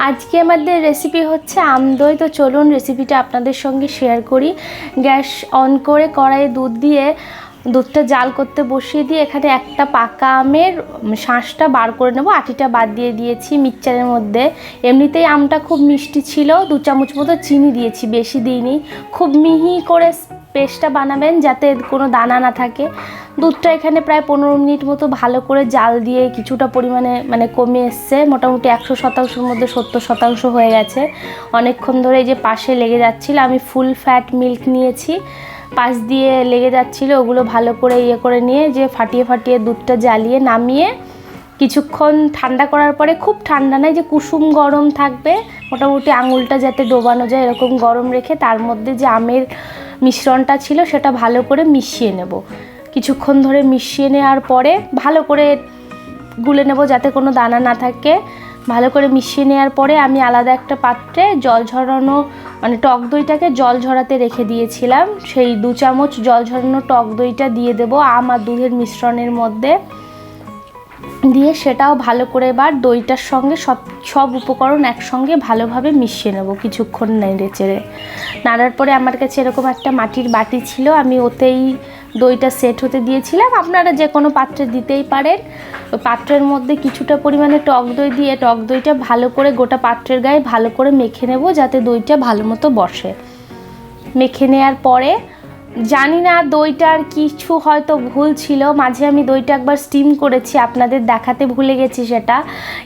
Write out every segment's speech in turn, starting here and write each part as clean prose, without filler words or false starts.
আজকে আমাদের রেসিপি হচ্ছে আমদই। তো চলুন রেসিপিটা আপনাদের সঙ্গে শেয়ার করি। গ্যাস অন করে কড়াইয়ে দুধ দিয়ে দুধটা জাল করতে বসিয়ে দিয়ে এখানে একটা পাকা আমের শাঁসটা বার করে নেব, আটিটা বাদ দিয়ে দিয়েছি মিক্সচারের মধ্যে। এমনিতেই আমটা খুব মিষ্টি ছিল, 2 চামচ মতো চিনি দিয়েছি, বেশি দিইনি। খুব মিহি করে পেস্টটা বানাবেন যাতে কোনো দানা না থাকে। দুধটা এখানে প্রায় 15 মিনিট মতো ভালো করে জাল দিয়ে কিছুটা পরিমাণে কমে এসছে, মোটামুটি 100%-র মধ্যে 70% হয়ে গেছে। অনেকক্ষণ ধরে এই যে পাশে লেগে যাচ্ছিল, আমি ফুল ফ্যাট মিল্ক নিয়েছি, পাশ দিয়ে লেগে যাচ্ছিল, ওগুলো ভালো করে করে নিয়ে যে ফাটিয়ে দুধটা জ্বালিয়ে নামিয়ে কিছুক্ষণ ঠান্ডা করার পরে, খুব ঠান্ডা নয়, যে কুসুম গরম থাকবে, মোটামুটি আঙুলটা যাতে ডোবানো যায় এরকম গরম রেখে তার মধ্যে যে আমের মিশ্রণটা ছিল সেটা ভালো করে মিশিয়ে নেব। কিছুক্ষণ ধরে মিশিয়ে নেওয়ার পরে ভালো করে গুলে নেব যাতে কোনো দানা না থাকে। ভালো করে মিশিয়ে নেওয়ার পরে আমি আলাদা একটা পাত্রে জল ঝরানো টক দইটাকে জল ঝরাতে রেখে দিয়েছিলাম, সেই 2 চামচ জল ঝরানো টক দইটা দিয়ে দেব আম আর দুধের মিশ্রণের মধ্যে দিয়ে, সেটাও ভালো করে এবার দইটার সঙ্গে সব উপকরণ একসঙ্গে ভালোভাবে মিশিয়ে নেব। কিছুক্ষণ নেড়ে চেড়ে নাড়ার পরে আমার কাছে এরকম একটা মাটির বাটি ছিল, আমি ওতেই দইটা সেট হতে দিয়েছিলাম। আপনারা যে কোনো পাত্রে দিতেই পারেন। ওই পাত্রের মধ্যে কিছুটা পরিমাণে টক দই দিয়ে টক দইটা ভালো করে গোটা পাত্রের গায়ে ভালো করে মেখে নেব যাতে দইটা ভালো মতো বসে। মেখে নেওয়ার পরে জানি না দইটার কিছু হয়তো ভুল ছিল, মাঝে আমি দইটা একবার স্টিম করেছি, আপনাদের দেখাতে ভুলে গেছি সেটা,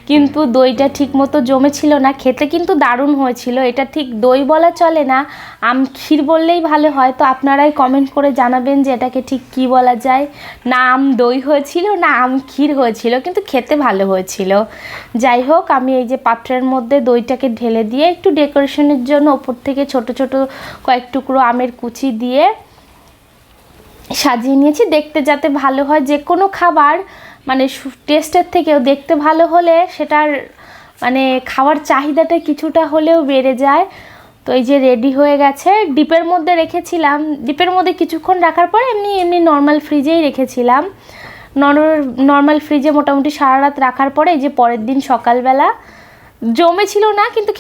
কিন্তু দইটা ঠিক মতো জমেছিল না। খেতে কিন্তু দারুণ হয়েছিল। এটা ঠিক দই বলা চলে না, আম ক্ষীর বললেই ভালো হয়। তো আপনারাই কমেন্ট করে জানাবেন যে এটাকে ঠিক কী বলা যায়, না আম দই হয়েছিল না আম ক্ষীর হয়েছিল, কিন্তু খেতে ভালো হয়েছিল। যাই হোক, আমি এই যে পাত্রের মধ্যে দইটাকে ঢেলে দিয়ে একটু ডেকোরেশনের জন্য ওপর থেকে ছোট ছোট কয়েক টুকরো আমের কুচি দিয়ে সাজিয়ে নিয়েছি, দেখতে যাতে ভালো হয়। যে কোনো খাবার টেস্টের থেকেও দেখতে ভালো হলে সেটার খাওয়ার চাহিদাটা কিছুটা হলেও বেড়ে যায়। তো এই যে রেডি হয়ে গেছে। ডিপের মধ্যে রেখেছিলাম, ডিপের মধ্যে কিছুক্ষণ রাখার পর এমনি নর্মাল ফ্রিজেই রেখেছিলাম। নর্মাল ফ্রিজে মোটামুটি সারা রাত রাখার পরে এই যে পরের দিন সকালবেলা জমেছিল না, কিন্তু